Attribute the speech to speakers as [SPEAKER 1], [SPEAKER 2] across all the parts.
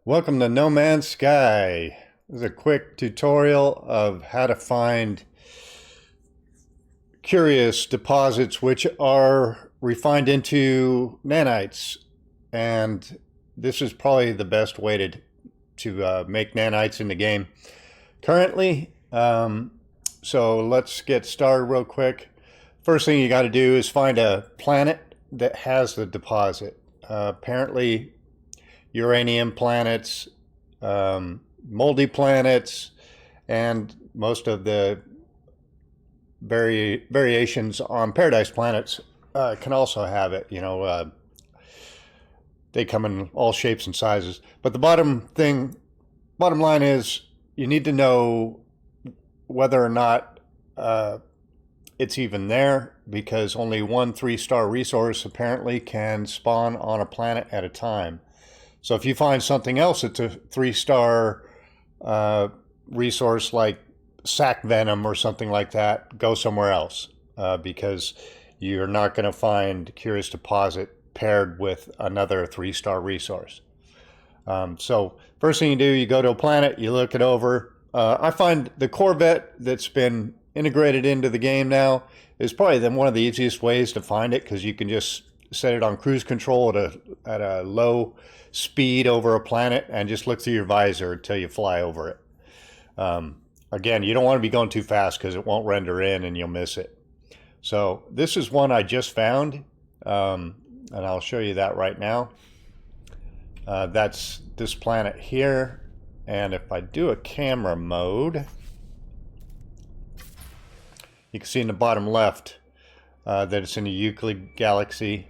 [SPEAKER 1] Welcome to No Man's Sky. This is a quick tutorial of how to find curious deposits which are refined into nanites. And this is probably the best way to make nanites in the game currently. So let's get started real quick. First thing you got to do is find a planet that has the deposit. Apparently uranium planets, moldy planets, and most of the variations on paradise planets can also have it. They come in all shapes and sizes. But the bottom line is you need to know whether or not it's even there, because only one 3-star resource apparently can spawn on a planet at a time. So if you find something else that's a 3-star resource like sac venom or something like that, go somewhere else, because you're not going to find curious deposit paired with another 3-star resource. So first thing you do, you go to a planet, you look it over. I find the Corvette that's been integrated into the game now is probably one of the easiest ways to find it, because you can just set it on cruise control at a low speed over a planet and just look through your visor until you fly over it. Again, you don't want to be going too fast because it won't render in and you'll miss it. So this is one I just found, and I'll show you that right now. That's this planet here, and if I do a camera mode, you can see in the bottom left that it's in the Euclid galaxy,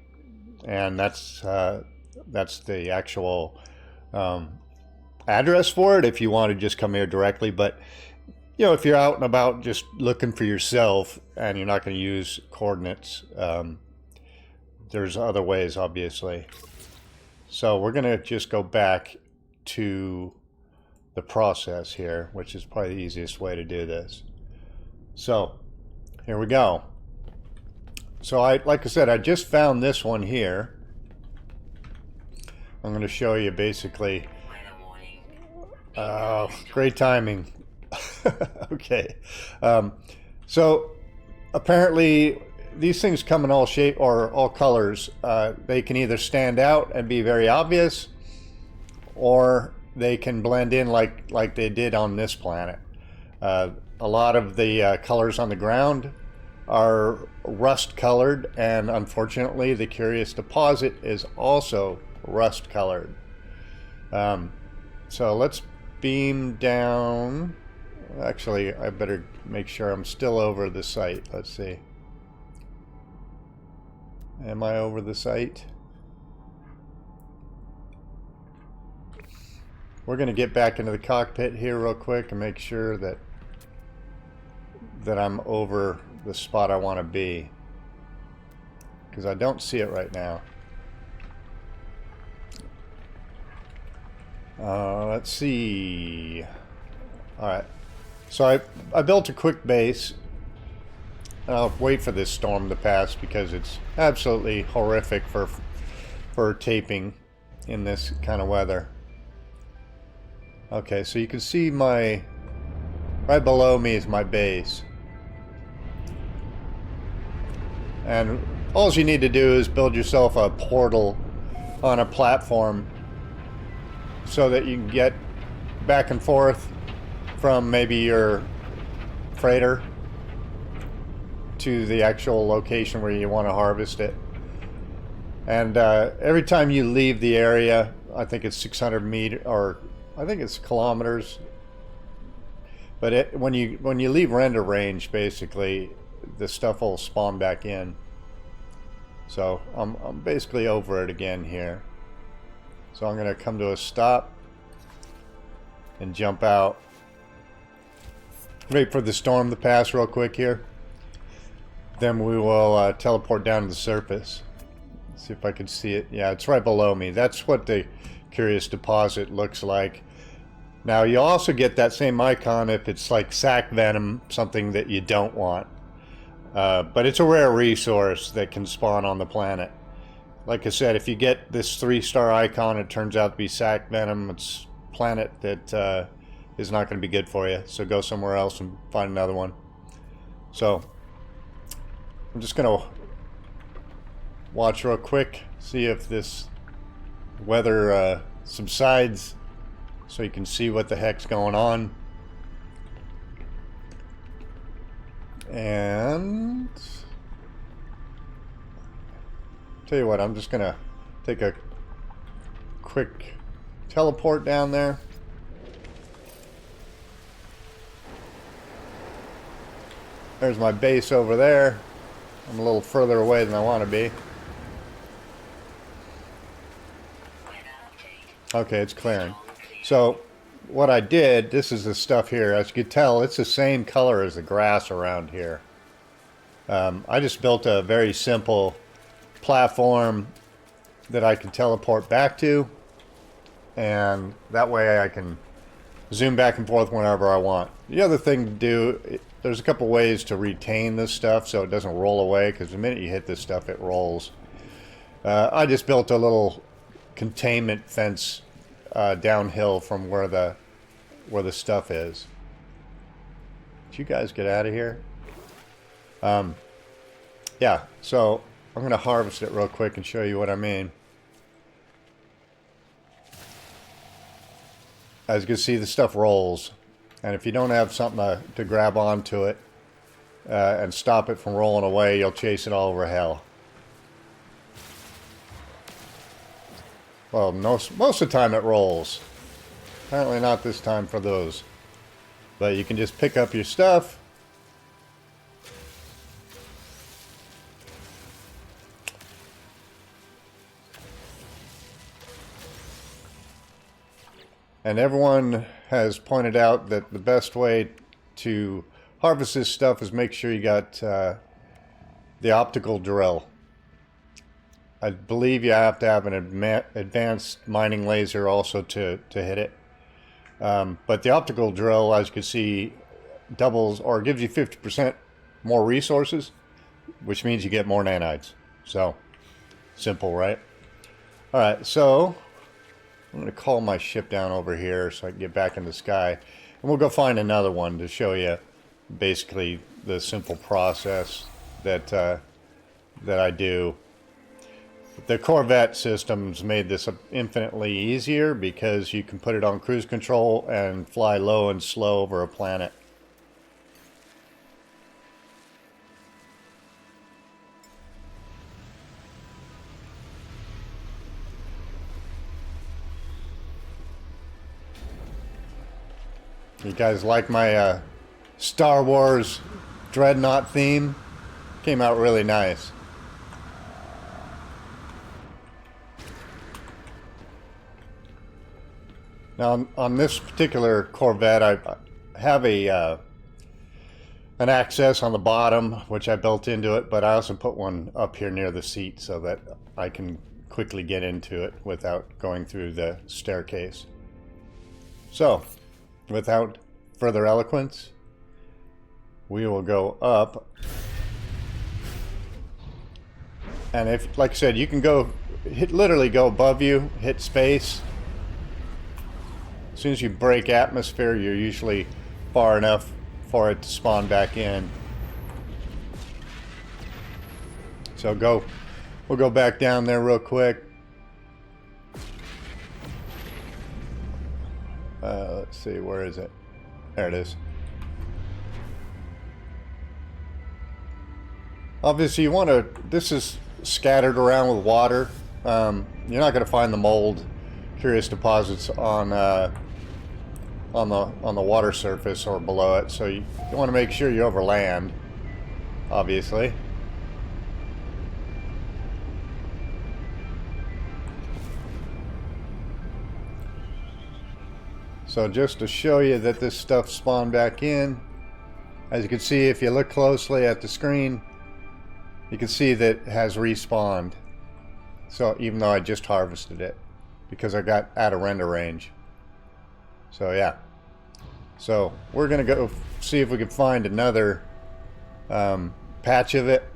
[SPEAKER 1] and that's the actual address for it if you want to just come here directly. But if you're out and about just looking for yourself and you're not going to use coordinates, there's other ways, obviously. So we're going to just go back to the process here, which is probably the easiest way to do this. So here we go. So like I said, I just found this one here. I'm going to show you basically. Great timing. Okay. So apparently these things come in all shape or all colors. They can either stand out and be very obvious, or they can blend in like they did on this planet. A lot of the colors on the ground are rust colored, and unfortunately the curious deposit is also rust colored. So let's beam down. Actually, I better make sure I'm still over the site. Let's see. Am I over the site? We're going to get back into the cockpit here real quick and make sure that I'm over the spot I want to be, because I don't see it right now. Let's see. Alright, so I built a quick base. I'll wait for this storm to pass because it's absolutely horrific for taping in this kind of weather. Okay, so you can see right below me is my base. And all you need to do is build yourself a portal on a platform so that you can get back and forth from maybe your freighter to the actual location where you want to harvest it. And every time you leave the area, I think it's 600 meters, or I think it's kilometers. But when you leave render range, basically the stuff will spawn back in. So I'm basically over it again here. So I'm going to come to a stop and jump out. Wait for the storm to pass real quick here. Then we will teleport down to the surface. Let's see if I can see it. Yeah, it's right below me. That's what the curious deposit looks like. Now you also get that same icon if it's like sac venom, something that you don't want. But it's a rare resource that can spawn on the planet. like I said, if you get this 3-star icon, it turns out to be sac venom. It's a planet that is not going to be good for you. So go somewhere else and find another one. So I'm just going to watch real quick, see if this weather subsides, so you can see what the heck's going on. And tell you what, I'm just gonna take a quick teleport down there. There's my base over there. I'm a little further away than I want to be. Okay, it's clearing. So what I did, this is the stuff here. As you can tell, it's the same color as the grass around here. I just built a very simple platform that I can teleport back to, and that way I can zoom back and forth whenever I want. The other thing to do, there's a couple ways to retain this stuff so it doesn't roll away, because the minute you hit this stuff it rolls. I just built a little containment fence downhill from where the stuff is. Did you guys get out of here? Yeah, so I'm going to harvest it real quick and show you what I mean. As you can see, the stuff rolls, and if you don't have something to grab onto it and stop it from rolling away, you'll chase it all over hell. Well, most of the time it rolls. Apparently not this time for those. But you can just pick up your stuff. And everyone has pointed out that the best way to harvest this stuff is make sure you got the optical drill. I believe you have to have an advanced mining laser also to hit it. But the optical drill, as you can see, doubles or gives you 50% more resources, which means you get more nanites. So, simple, right? Alright, so I'm going to call my ship down over here so I can get back in the sky. And we'll go find another one to show you basically the simple process that I do. The Corvette systems made this infinitely easier because you can put it on cruise control and fly low and slow over a planet. You guys like my Star Wars Dreadnought theme? Came out really nice. Now on this particular Corvette, I have an access on the bottom, which I built into it, but I also put one up here near the seat so that I can quickly get into it without going through the staircase. So, without further eloquence, we will go up. And if, like I said, you can go, literally go above you, hit space. As soon as you break atmosphere, you're usually far enough for it to spawn back in. So we'll go back down there real quick. Let's see, where is it? There it is. Obviously you want to, this is scattered around with water. You're not going to find the mold curious deposits on the water surface or below it, so you want to make sure you're over land, obviously. So just to show you that this stuff spawned back in, as you can see if you look closely at the screen, you can see that it has respawned. So even though I just harvested it, because I got out of render range. So yeah. So we're gonna go see if we can find another patch of it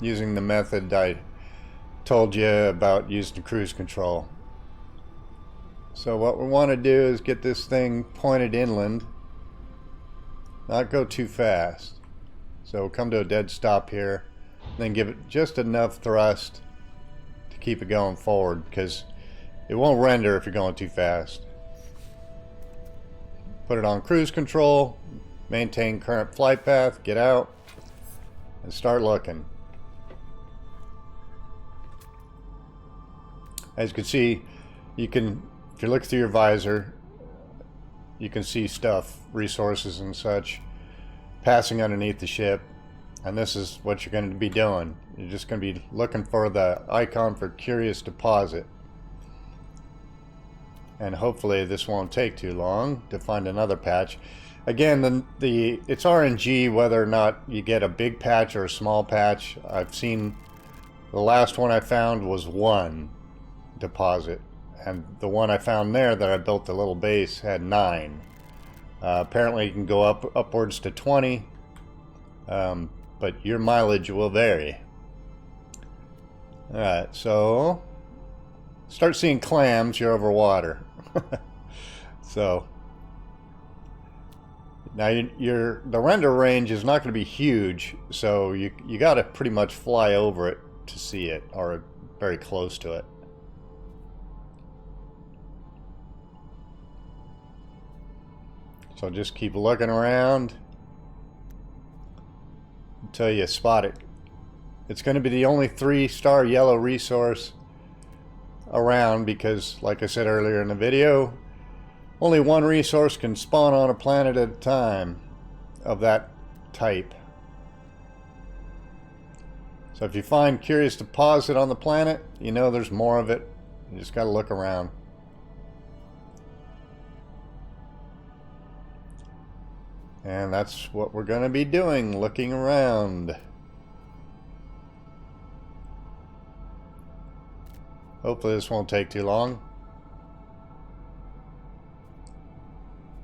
[SPEAKER 1] using the method I told you about using cruise control. So what we want to do is get this thing pointed inland, not go too fast. So we'll come to a dead stop here, then give it just enough thrust to keep it going forward, because it won't render if you're going too fast. Put it on cruise control, maintain current flight path, get out, and start looking. As you can see, you can, if you look through your visor, you can see stuff, resources and such, passing underneath the ship. And this is what you're going to be doing. You're just going to be looking for the icon for Curious Deposit. And hopefully this won't take too long to find another patch. Again, it's RNG whether or not you get a big patch or a small patch. I've seen the last one I found was 1 deposit, and the one I found there that I built the little base had 9. Apparently you can go upwards to 20, but your mileage will vary. Alright, so start seeing clams, you're over water. So now the render range is not going to be huge, so you got to pretty much fly over it to see it, or very close to it. So just keep looking around until you spot it. It's going to be the only 3-star yellow resource around, because like I said earlier in the video, only one resource can spawn on a planet at a time of that type. So if you find Curious Deposit on the planet, you know there's more of it. You just got to look around. And that's what we're going to be doing, looking around. Hopefully this won't take too long.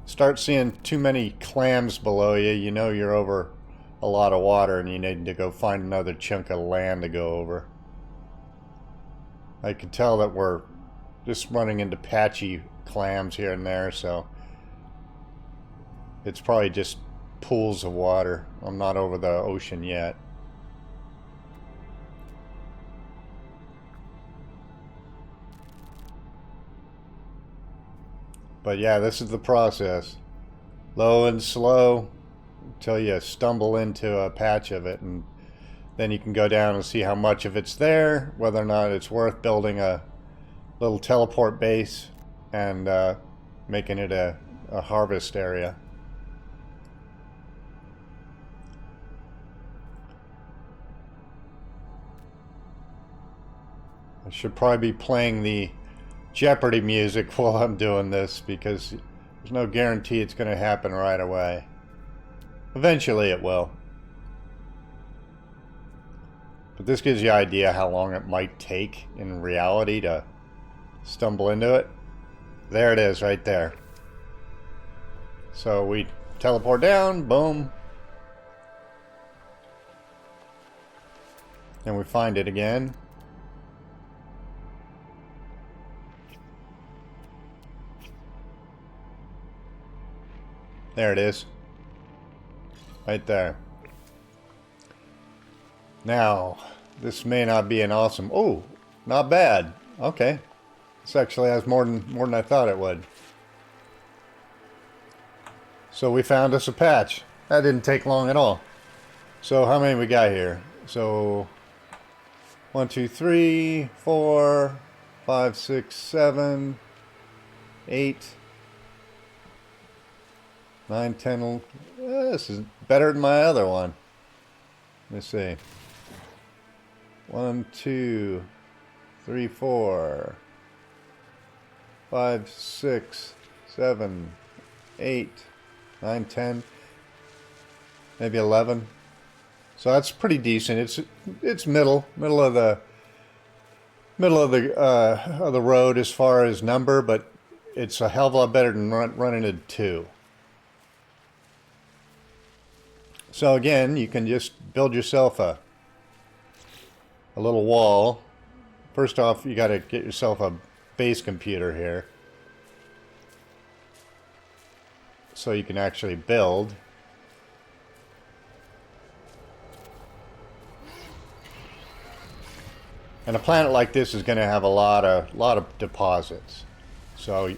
[SPEAKER 1] Start seeing too many clams below you, you know you're over a lot of water and you need to go find another chunk of land to go over. I can tell that we're just running into patchy clams here and there, so it's probably just pools of water. I'm not over the ocean yet. But yeah, this is the process. Low and slow until you stumble into a patch of it, and then you can go down and see how much of it's there, whether or not it's worth building a little teleport base and making it a harvest area. I should probably be playing the Jeopardy music while I'm doing this, because there's no guarantee it's going to happen right away. Eventually it will. But this gives you an idea how long it might take in reality to stumble into it. There it is right there. So we teleport down, boom. And we find it again. There it is. Right there. Now, this may not be an awesome... Oh, not bad. Okay. This actually has more than I thought it would. So we found us a patch. That didn't take long at all. So how many we got here? So 1, 2, 3, 4, 5, 6, 7, 8, 9, 10. This is better than my other one. Let me see. 1, 2, 3, 4, 5, 6, 7, 8, 9, 10, maybe 11. So that's pretty decent. It's middle of the road as far as number, but it's a hell of a lot better than running into 2. So again, you can just build yourself a little wall first off, you got to get yourself a base computer here so you can actually build. And a planet like this is going to have a lot of deposits, so you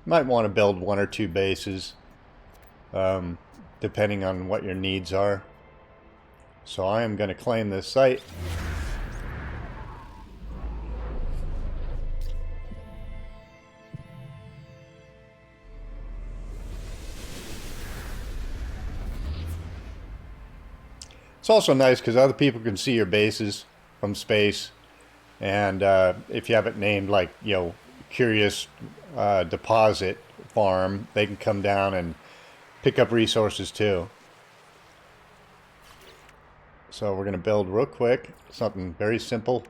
[SPEAKER 1] might want to build 1 or 2 bases, depending on what your needs are. So I am going to claim this site. It's also nice because other people can see your bases from space. And if you have it named like, you know, Curious Deposit Farm, they can come down and pick up resources too. So we're going to build real quick, something very simple.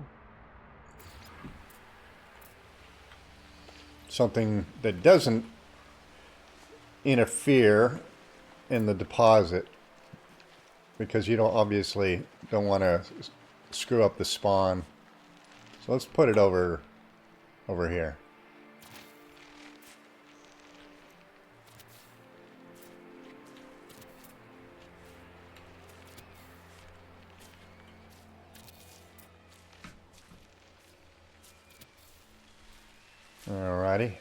[SPEAKER 1] Something that doesn't interfere in the deposit, because you don't obviously don't want to screw up the spawn. So let's put it over here. Alrighty.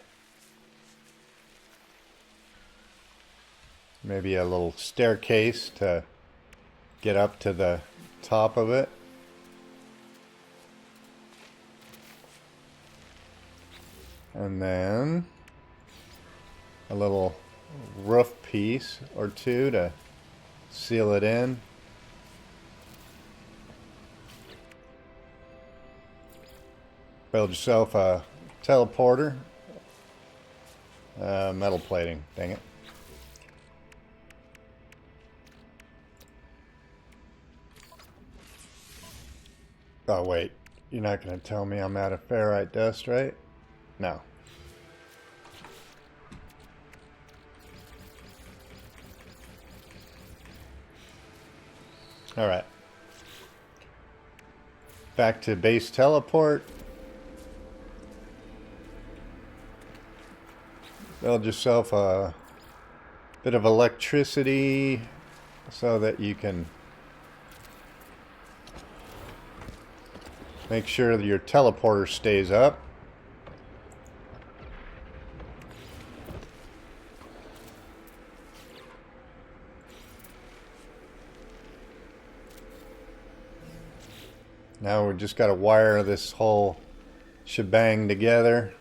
[SPEAKER 1] Maybe a little staircase to get up to the top of it. And then a little roof piece or 2 to seal it in. Build yourself a teleporter. Metal plating, dang it. Oh wait, you're not going to tell me I'm out of ferrite dust, right? No. Alright. Back to base teleport. Build yourself a bit of electricity so that you can make sure that your teleporter stays up. Now we just got to wire this whole shebang together.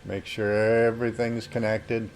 [SPEAKER 1] Make sure everything's connected.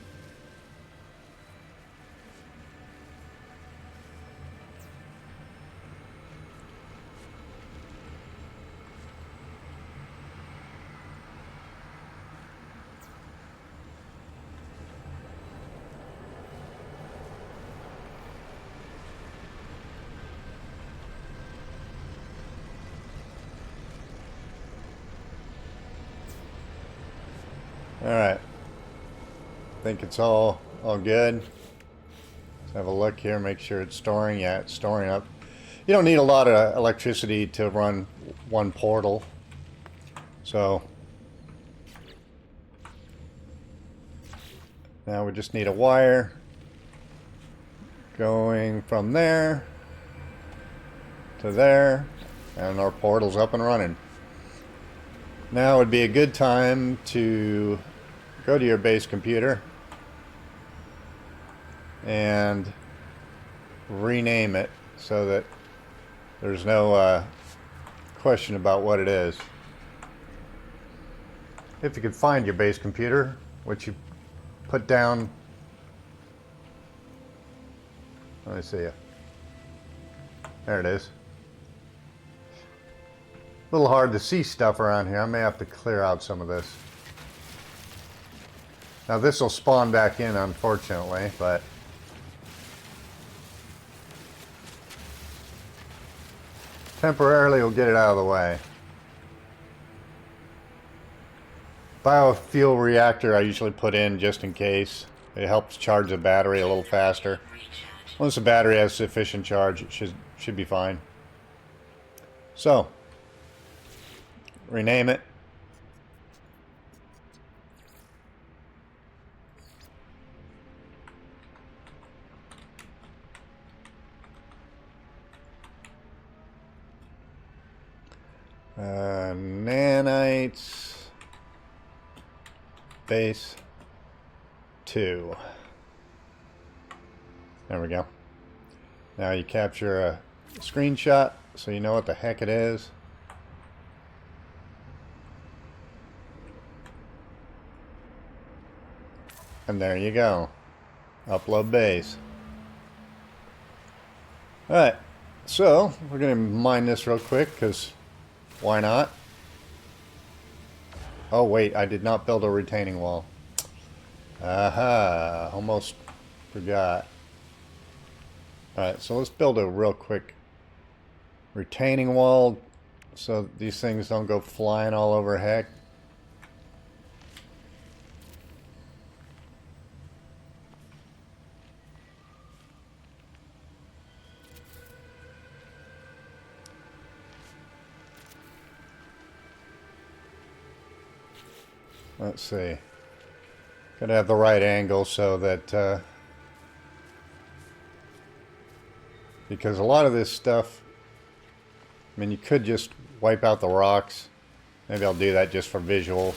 [SPEAKER 1] Alright. I think it's all good. Let's have a look here, make sure it's storing. Yeah, it's storing up. You don't need a lot of electricity to run one portal. So now we just need a wire going from there to there, and our portal's up and running. Now would be a good time to go to your base computer and rename it so that there's no question about what it is. If you can find your base computer, which you put down. Let me see you. There it is. A little hard to see stuff around here. I may have to clear out some of this. Now this will spawn back in, unfortunately, but temporarily we'll get it out of the way. Biofuel reactor I usually put in just in case. It helps charge the battery a little faster. Once the battery has sufficient charge, it should be fine. So, rename it. Nanite base 2. There we go. Now you capture a screenshot so you know what the heck it is. And there you go. Upload base. Alright, so we're going to mine this real quick because why not? Oh wait, I did not build a retaining wall. Aha, almost forgot. Alright, so let's build a real quick retaining wall so these things don't go flying all over heck. Let's see. Gotta have the right angle so that because a lot of this stuff, I mean, you could just wipe out the rocks. Maybe I'll do that just for visual.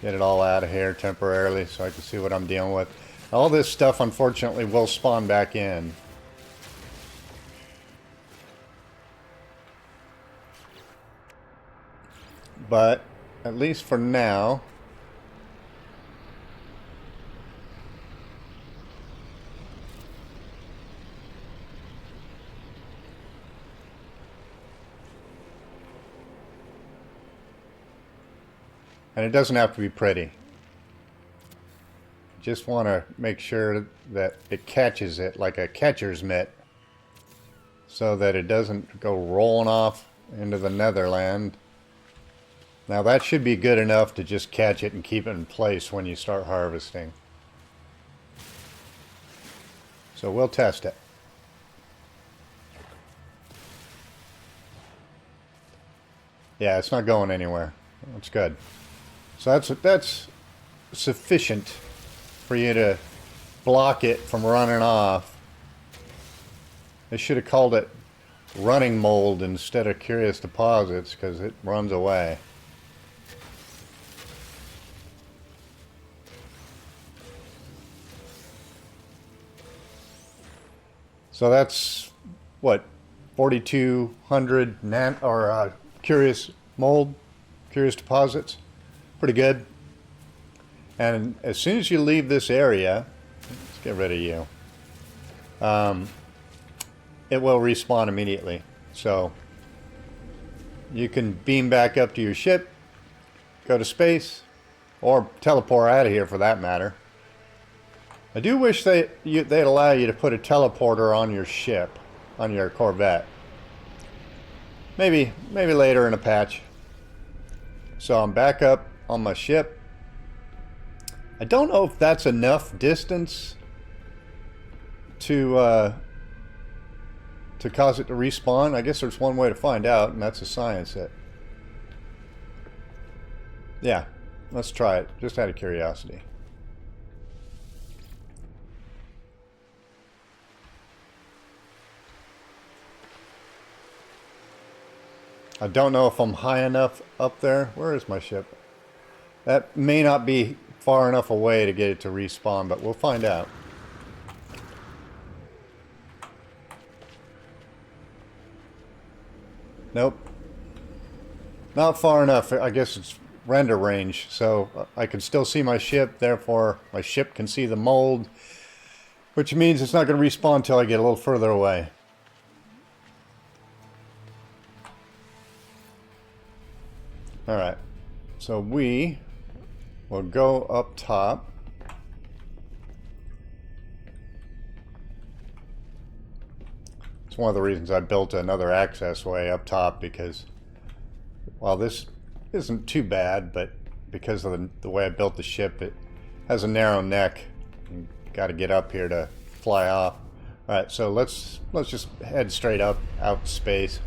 [SPEAKER 1] Get it all out of here temporarily so I can see what I'm dealing with. All this stuff, unfortunately, will spawn back in. But, at least for now, and it doesn't have to be pretty. Just want to make sure that it catches it like a catcher's mitt so that it doesn't go rolling off into the netherland. Now that should be good enough to just catch it and keep it in place when you start harvesting. So we'll test it. Yeah, it's not going anywhere. That's good. So that's sufficient for you to block it from running off. They should have called it running mold instead of curious deposits because it runs away. So that's what, 4,200 curious mold, curious deposits. Pretty good. And as soon as you leave this area, let's get rid of you. It will respawn immediately. So you can beam back up to your ship, go to space, or teleport out of here for that matter. I do wish they'd allow you to put a teleporter on your ship, on your Corvette. Maybe later in a patch. So I'm back up on my ship. I don't know if that's enough distance to cause it to respawn. I guess there's one way to find out, and that's to science it. Yeah, let's try it, just out of curiosity. I don't know if I'm high enough up there. Where is my ship? That may not be far enough away to get it to respawn, but we'll find out. Nope. Not far enough. I guess it's render range, so I can still see my ship, therefore my ship can see the mold, which means it's not going to respawn until I get a little further away. Alright, so we will go up top. It's one of the reasons I built another access way up top, because while this isn't too bad, but because of the way I built the ship, it has a narrow neck. You got to get up here to fly off. Alright, so let's just head straight up out space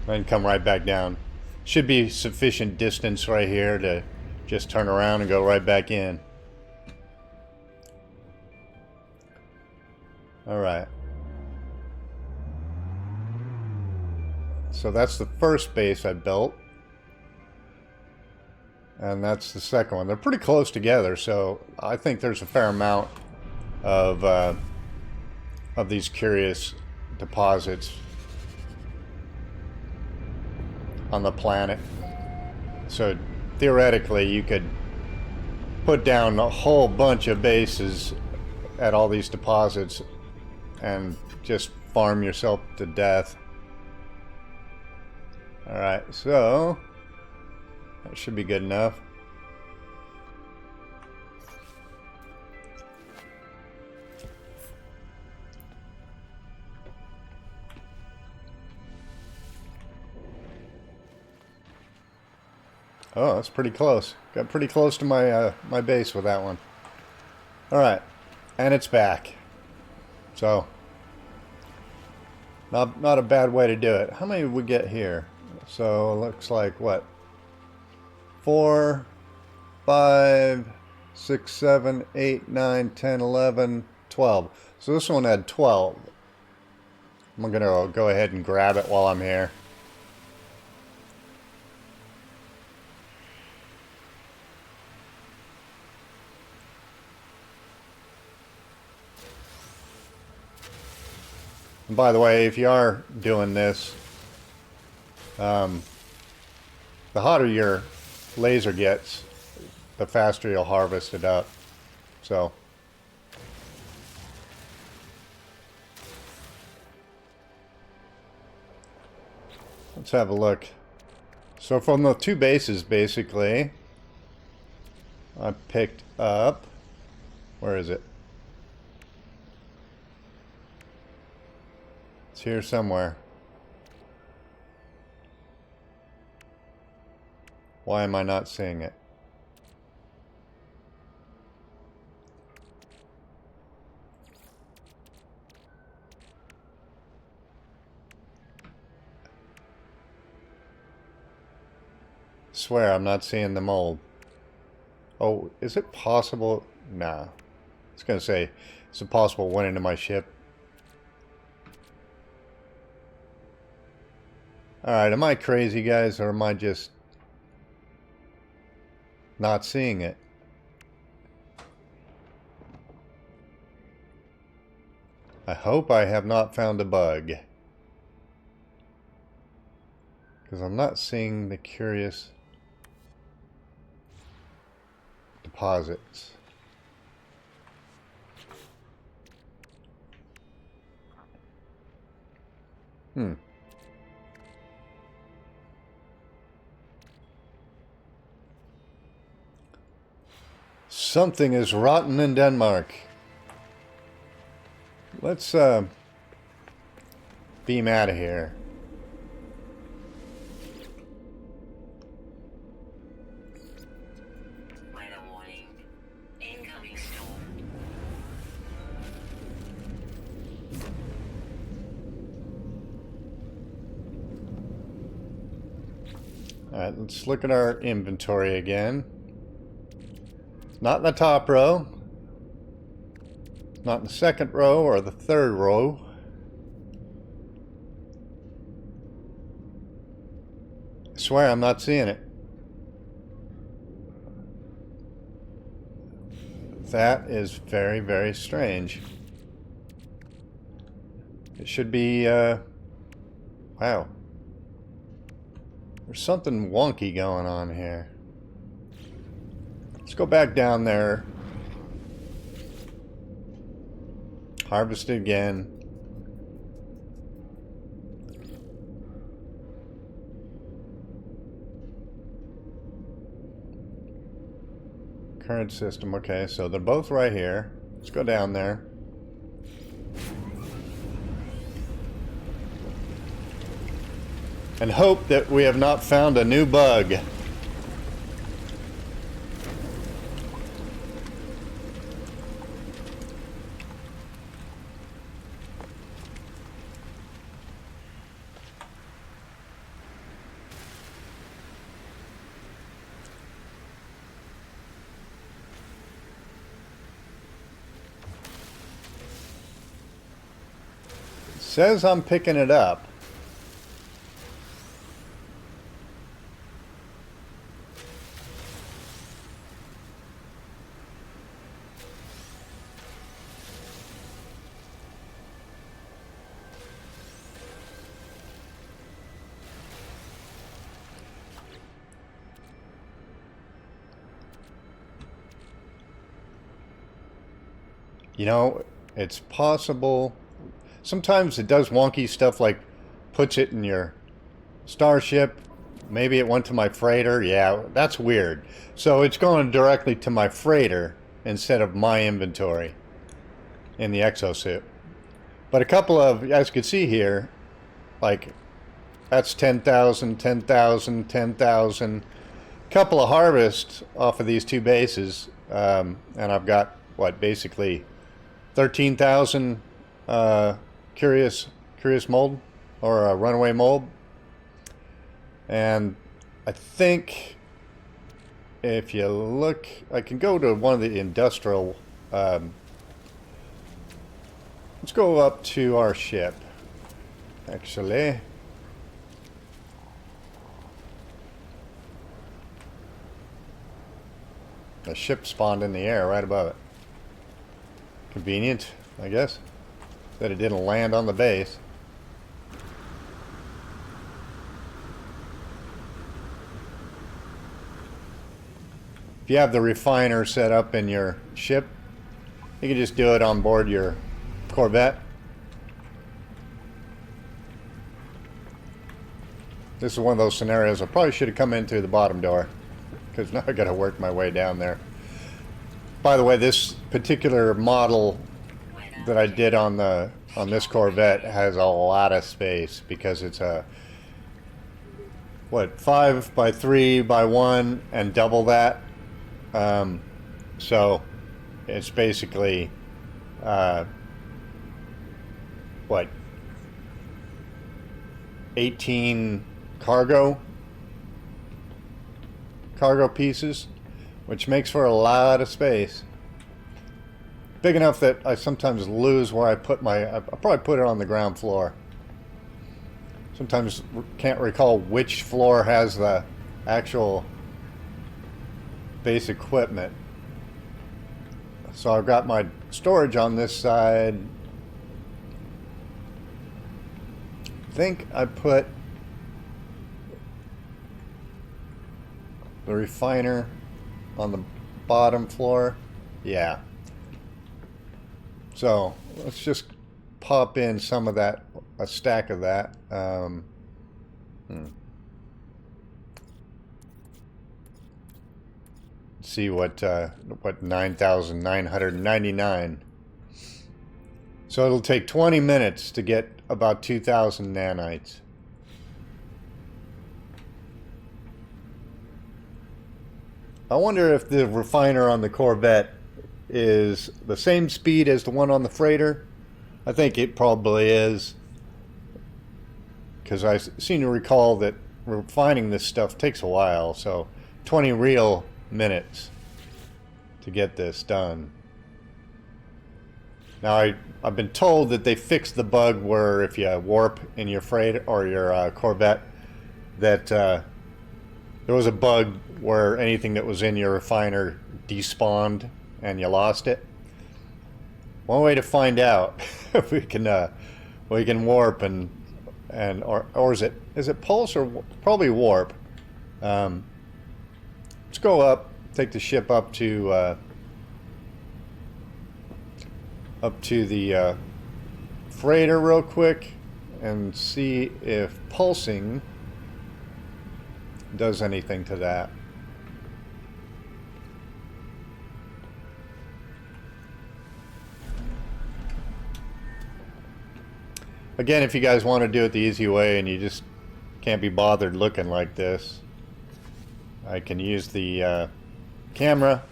[SPEAKER 1] and come right back down. Should be sufficient distance right here to just turn around and go right back in. Alright. So that's the first base I built. And that's the second one. They're pretty close together, so I think there's a fair amount of these curious deposits on the planet. So theoretically you could put down a whole bunch of bases at all these deposits and just farm yourself to death. Alright, so that should be good enough. Oh, that's pretty close. Got pretty close to my my base with that one. Alright, and it's back. So, not a bad way to do it. How many did we get here? So, it looks like, what? 4, 5, 6, 7, 8, 9, 10, 11, 12. So this one had 12. I'm going to go ahead and grab it while I'm here. And by the way, if you are doing this, the hotter your laser gets, the faster you'll harvest it up. So let's have a look. So from the two bases, basically, I picked up, where is it? It's here somewhere. Why am I not seeing it? Swear I'm not seeing the mold. Oh, is it possible? Nah. I was gonna say, is it possible it went into my ship? Alright, am I crazy, guys, or am I just not seeing it? I hope I have not found a bug, because I'm not seeing the curious deposits. Something is rotten in Denmark. Let's beam out of here.
[SPEAKER 2] Weather warning. Incoming storm.
[SPEAKER 1] Alright, let's look at our inventory again. Not in the top row. Not in the second row or the third row. I swear I'm not seeing it. That is very, very strange. It should be, wow. There's something wonky going on here. Let's go back down there. Harvest it again. Current system, okay, so they're both right here. Let's go down there. And hope that we have not found a new bug. Says I'm picking it up. You know, it's possible. Sometimes it does wonky stuff like puts it in your starship. Maybe it went to my freighter. Yeah, that's weird. So it's going directly to my freighter instead of my inventory in the exosuit. But a couple of, as you can see here, like that's 10,000, 10,000, 10,000. Couple of harvests off of these two bases. And I've got, what, basically 13,000 curious mold or a runaway mold. And I think if you look, I can go to one of the industrial. Let's go up to our ship, actually. The ship spawned in the air right above it. Convenient, I guess, that it didn't land on the base. If you have the refiner set up in your ship, you can just do it on board your Corvette. This is one of those scenarios I probably should have come in through the bottom door, because now I got to work my way down there. By the way, this particular model that I did on this Corvette has a lot of space because it's a, what, 5 by 3 by 1 and double that. So it's basically what, 18 cargo pieces, which makes for a lot of space. Big enough that I sometimes lose where I put I probably put it on the ground floor. Sometimes can't recall which floor has the actual base equipment. So I've got my storage on this side. I think I put the refiner on the bottom floor. Yeah. So let's just pop in some of that, a stack of that. See what 9,999. So it'll take 20 minutes to get about 2,000 nanites. I wonder if the refiner on the Corvette is the same speed as the one on the freighter. I think it probably is, because I seem to recall that refining this stuff takes a while. So 20 real minutes to get this done. Now I've been told that they fixed the bug where if you warp in your freighter or your Corvette, that there was a bug where anything that was in your refiner despawned and you lost it. One way to find out if we can warp or is it pulse or probably warp. Let's go up, take the ship up to the freighter real quick and see if pulsing does anything to that. Again, if you guys want to do it the easy way and you just can't be bothered looking like this, I can use the camera,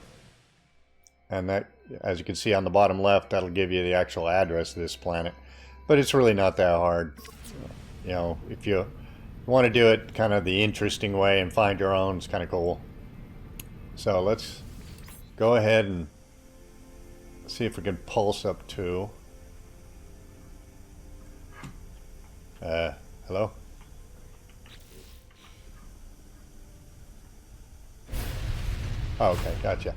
[SPEAKER 1] and that, as you can see on the bottom left, that'll give you the actual address of this planet. But it's really not that hard. You know, if you want to do it kind of the interesting way and find your own, it's kind of cool. So let's go ahead and see if we can pulse up to. Hello? Oh, okay, gotcha.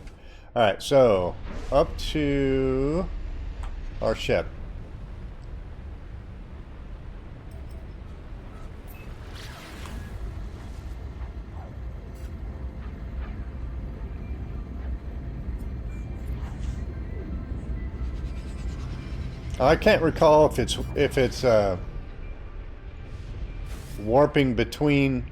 [SPEAKER 1] Alright, so up to our ship. I can't recall if it's warping between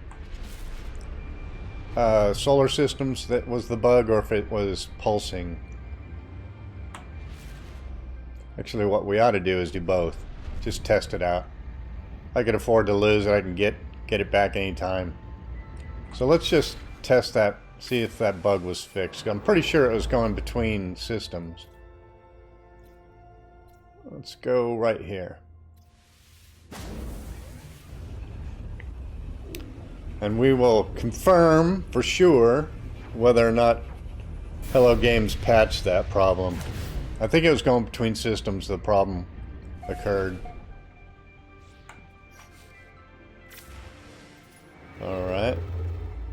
[SPEAKER 1] solar systems that was the bug, or if it was pulsing. Actually, what we ought to do is do both. Just test it out. I can afford to lose it. I can get it back anytime. So let's just test that, see if that bug was fixed. I'm pretty sure it was going between systems. Let's go right here. And we will confirm for sure whether or not Hello Games patched that problem. I think it was going between systems the problem occurred. Alright.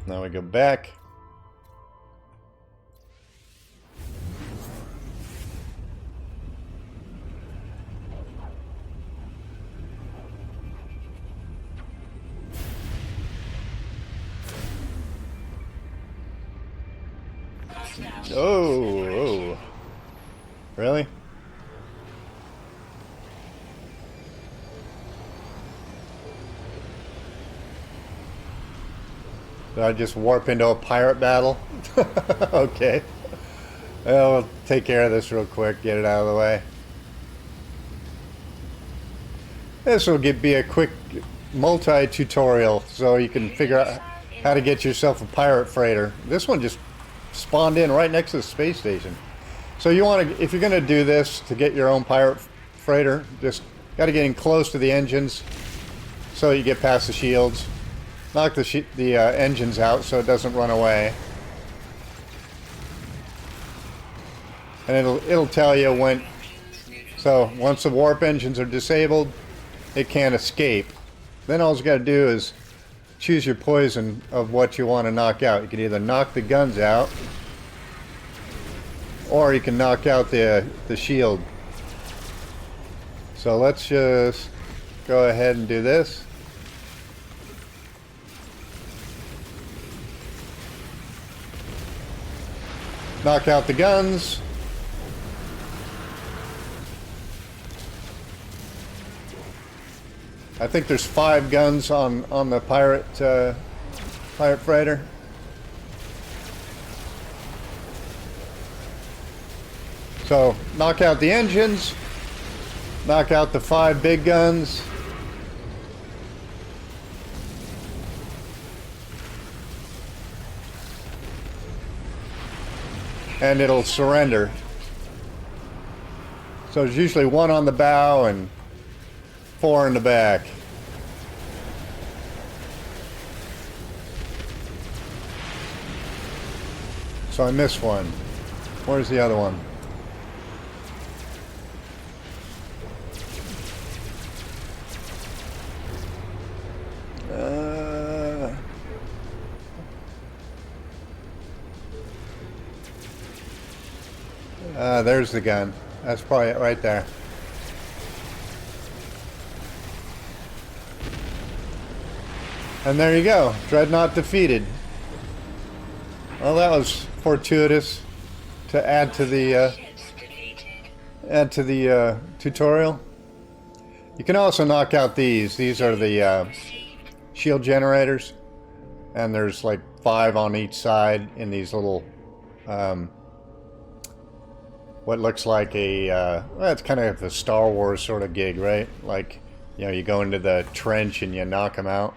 [SPEAKER 1] Now we go back. Oh. Really? Did I just warp into a pirate battle? Okay. Well, we'll take care of this real quick, get it out of the way. This will be a quick multi-tutorial so you can figure out how to get yourself a pirate freighter. This one just spawned in right next to the space station. So you want to, if you're going to do this to get your own pirate freighter, just got to get in close to the engines so you get past the shields. Knock the engines out so it doesn't run away. And it'll tell you when. So once the warp engines are disabled, it can't escape. Then all you got to do is choose your poison of what you want to knock out. You can either knock the guns out, or you can knock out the shield. So let's just go ahead and do this. Knock out the guns. I think there's 5 guns on the pirate freighter. So knock out the engines, knock out the 5 big guns. And it'll surrender. So there's usually 1 on the bow and 4 in the back. So I missed one. Where's the other one? There's the gun. That's probably it right there. And there you go. Dreadnought defeated. Well, that was fortuitous to add to the tutorial. You can also knock out these. These are the shield generators, and there's like 5 on each side in these little what looks like a well, it's kind of a Star Wars sort of gig, right? Like, you know, you go into the trench and you knock them out.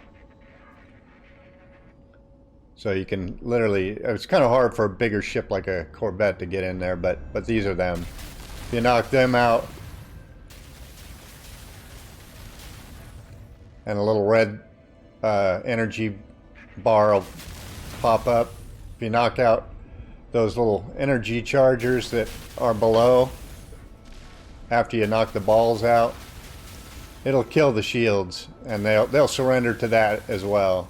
[SPEAKER 1] So you can literally, it's kind of hard for a bigger ship like a Corvette to get in there, but these are them. If you knock them out, and a little red energy bar will pop up. If you knock out those little energy chargers that are below after you knock the balls out, it'll kill the shields, and they'll surrender to that as well.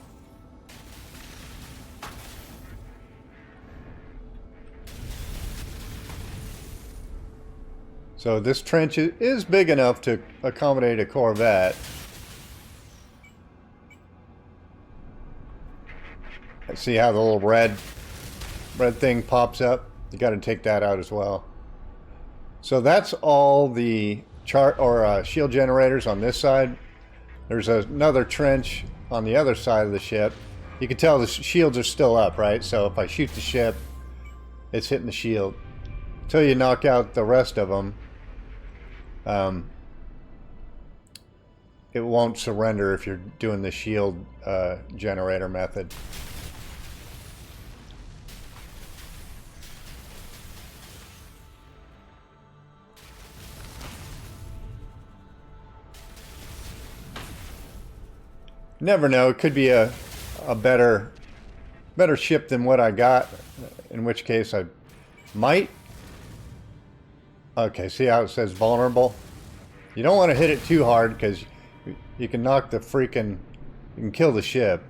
[SPEAKER 1] So this trench is big enough to accommodate a Corvette. See how the little red thing pops up? You got to take that out as well. So that's all the shield generators on this side. There's another trench on the other side of the ship. You can tell the shields are still up, right? So if I shoot the ship, it's hitting the shield. Until you knock out the rest of them, it won't surrender if you're doing the shield generator method. Never know. It could be a better ship than what I got. In which case I might. Okay, see how it says vulnerable? You don't want to hit it too hard because you can knock the freaking... You can kill the ship.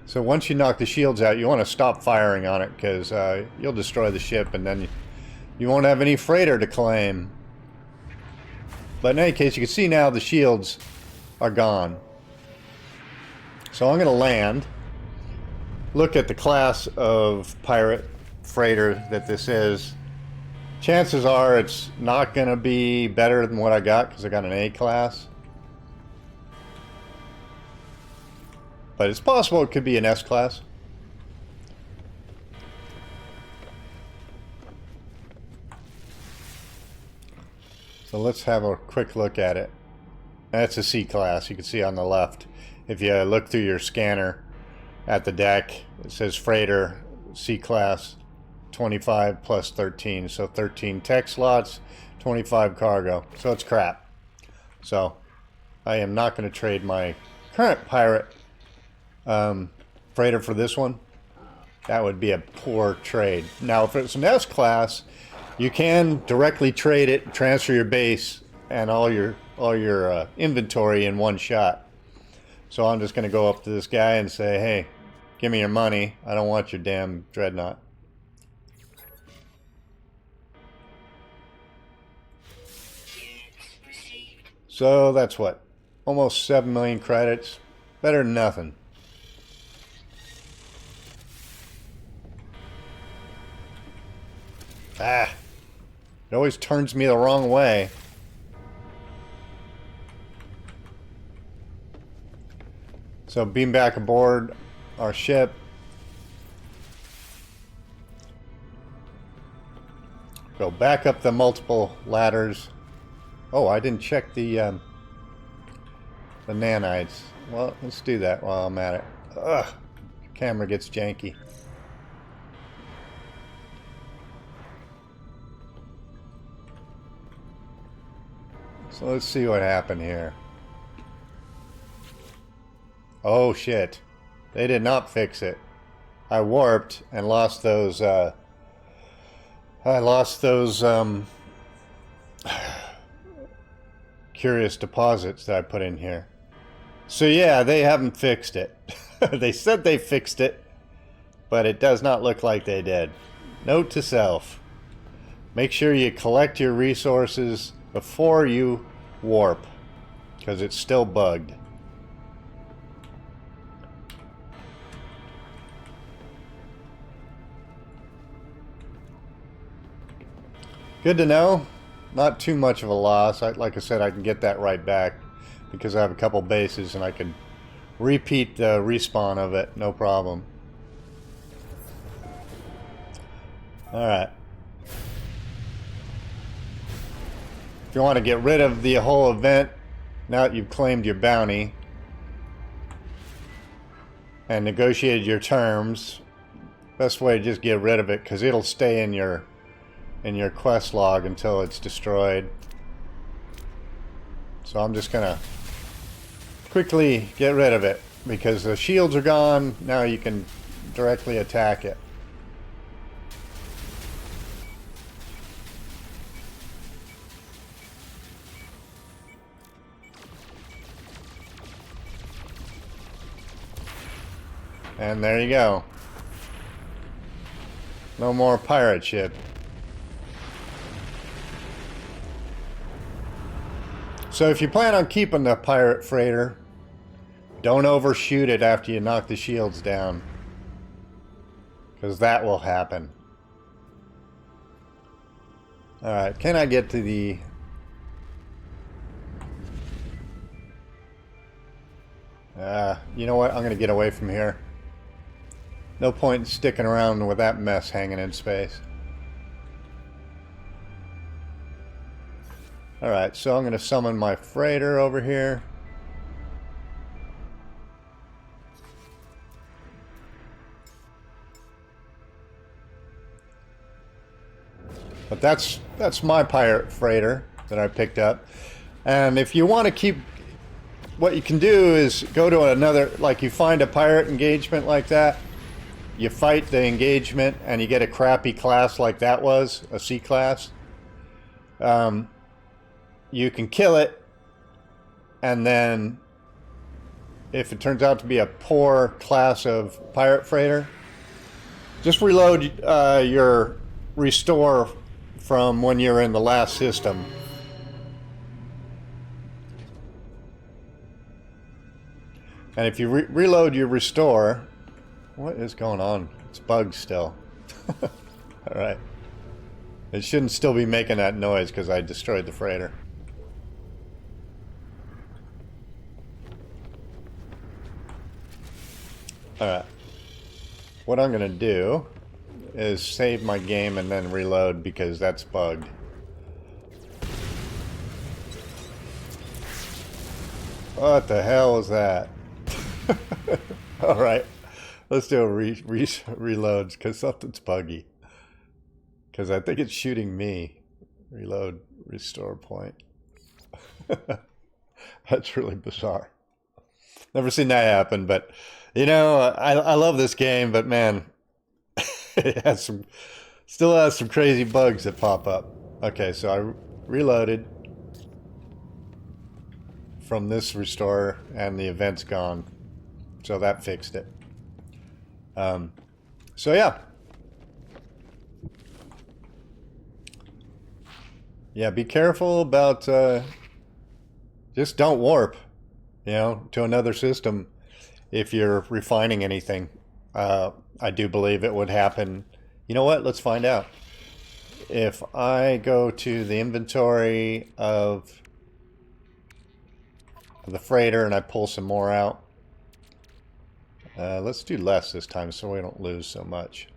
[SPEAKER 1] So once you knock the shields out, you want to stop firing on it because you'll destroy the ship and then you won't have any freighter to claim. But in any case, you can see now the shields are gone. So I'm going to land, look at the class of pirate freighter that this is. Chances are it's not going to be better than what I got because I got an A class. But it's possible it could be an S class. So let's have a quick look at it. That's a C class. You can see on the left. If you look through your scanner at the deck, it says freighter C class 25 plus 13. So 13 tech slots, 25 cargo. So it's crap. So I am not going to trade my current pirate freighter for this one. That would be a poor trade. Now if it's an S class, you can directly trade it, transfer your base and all your inventory in one shot. So I'm just going to go up to this guy and say, hey, give me your money. I don't want your damn dreadnought. So that's what? Almost 7 million credits. Better than nothing. Ah. It always turns me the wrong way. So beam back aboard our ship. Go back up the multiple ladders. Oh, I didn't check the nanites. Well, let's do that while I'm at it. Ugh, camera gets janky. So let's see what happened here. Oh shit. They did not fix it. I warped and lost those curious deposits that I put in here. So yeah, they haven't fixed it. They said they fixed it, but it does not look like they did. Note to self. Make sure you collect your resources before you warp, because it's still bugged. Good to know. Not too much of a loss. Like I said, I can get that right back because I have a couple bases and I can repeat the respawn of it, no problem. Alright. If you want to get rid of the whole event, now that you've claimed your bounty and negotiated your terms, best way to just get rid of it, because it'll stay in your quest log until it's destroyed. So I'm just gonna quickly get rid of it because the shields are gone. Now you can directly attack it. And there you go. No more pirate ship. So if you plan on keeping the pirate freighter, don't overshoot it after you knock the shields down, because that will happen. Alright, can I get to the... you know what? I'm going to get away from here. No point in sticking around with that mess hanging in space. Alright, so I'm going to summon my freighter over here. But that's my pirate freighter that I picked up. And if you want to keep... What you can do is go to another... Like, you find a pirate engagement like that. You fight the engagement and you get a crappy class like that was. A C class. You can kill it. And then... If it turns out to be a poor class of pirate freighter... Just reload your restore from when you're in the last system. And if you reload your restore... What is going on? It's bugged still. Alright. It shouldn't still be making that noise because I destroyed the freighter. Alright. What I'm going to do is save my game and then reload because that's bugged. What the hell is that? Alright. Let's do a reload because something's buggy. Because I think it's shooting me. Reload, restore point. That's really bizarre. Never seen that happen, but you know, I love this game, but man, it has some, still has some crazy bugs that pop up. Okay, so I reloaded from this restore and the event's gone. So that fixed it. So yeah. Yeah, be careful about, just don't warp, you know, to another system if you're refining anything. I do believe it would happen. You know what? Let's find out. If I go to the inventory of the freighter and I pull some more out. Let's do less this time so we don't lose so much.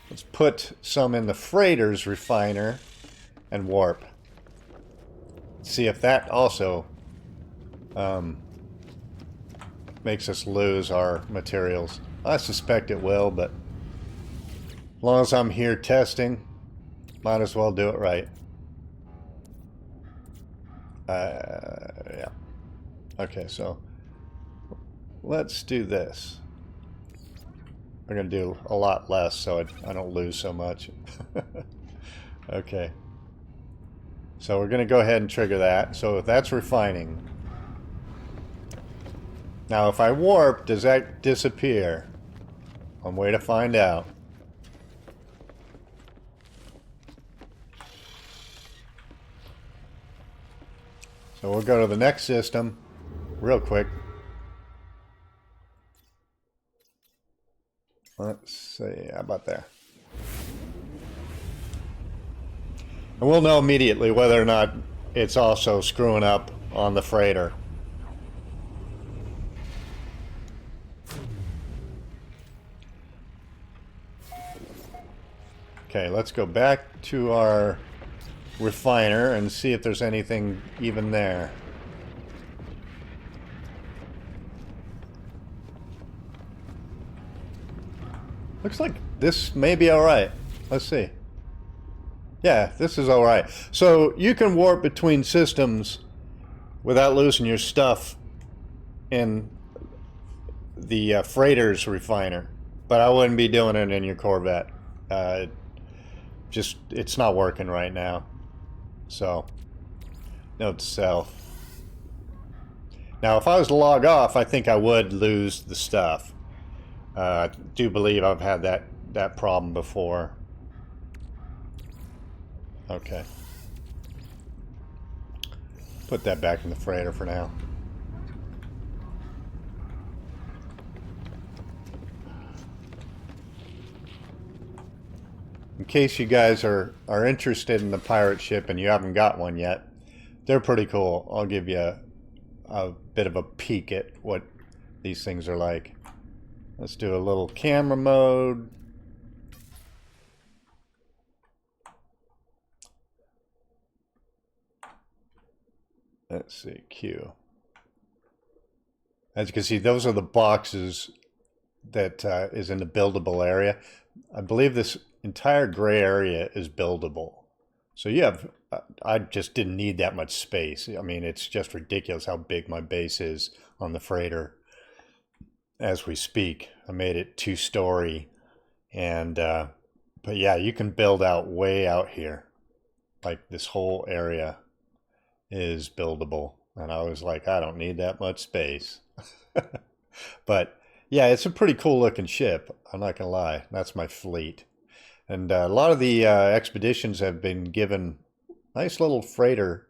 [SPEAKER 1] Let's put some in the freighter's refiner and warp. See if that also makes us lose our materials. I suspect it will, but as long as I'm here testing, might as well do it right. Yeah. Okay, so let's do this. We're going to do a lot less so I don't lose so much. Okay. So we're going to go ahead and trigger that. So that's refining. Now if I warp, does that disappear? One way to find out. So we'll go to the next system real quick. Let's see, how about there? And we'll know immediately whether or not it's also screwing up on the freighter. Okay, let's go back to our refiner and see if there's anything even there. Looks like this may be alright. Let's see. Yeah, this is alright. So you can warp between systems without losing your stuff in the freighter's refiner. But I wouldn't be doing it in your Corvette. Just, it's not working right now. So, note to self. Now, if I was to log off, I think I would lose the stuff. I do believe I've had that problem before. Okay. Put that back in the freighter for now. In case you guys are interested in the pirate ship and you haven't got one yet, they're pretty cool. I'll give you a bit of a peek at what these things are like. Let's do a little camera mode. Let's see, Q. As you can see, those are the boxes that is in the buildable area. I believe this entire gray area is buildable. So you have, I just didn't need that much space. I mean, it's just ridiculous how big my base is on the freighter as we speak. I made it 2-story, and but yeah, you can build out way out here. Like this whole area is buildable, and I was like, I don't need that much space. But yeah, it's a pretty cool looking ship. I'm not gonna lie. That's my fleet. And a lot of the expeditions have been given nice little freighter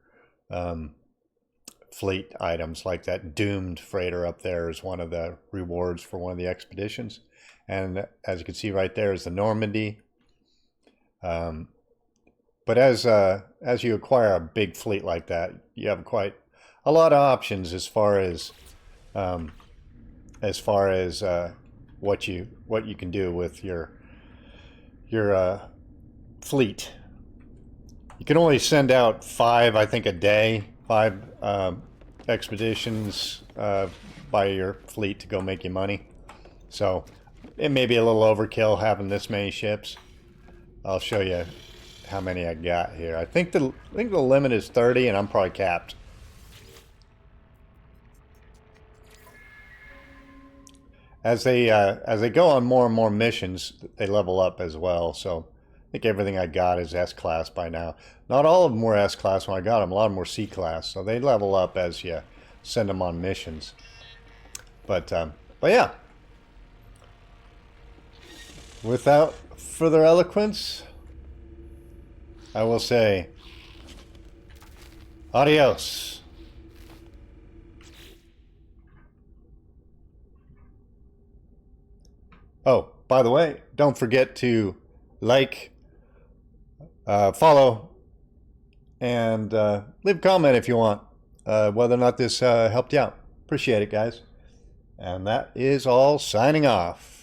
[SPEAKER 1] fleet items, like that doomed freighter up there is one of the rewards for one of the expeditions. And as you can see right there is the Normandy. But as you acquire a big fleet like that, you have quite a lot of options as far as what you can do with your fleet. You can only send out 5, I think, a day, 5 expeditions by your fleet to go make you money. So it may be a little overkill having this many ships. I'll show you how many I got here. I think the limit is 30, and I'm probably capped. As they go on more and more missions, they level up as well. So I think everything I got is S-class by now. Not all of them were S-class when I got them. A lot of them were C-class. So they level up as you send them on missions. But yeah. Without further eloquence, I will say adios. Oh, by the way, don't forget to like, follow, and leave a comment if you want, whether or not this helped you out. Appreciate it, guys. And that is all, signing off.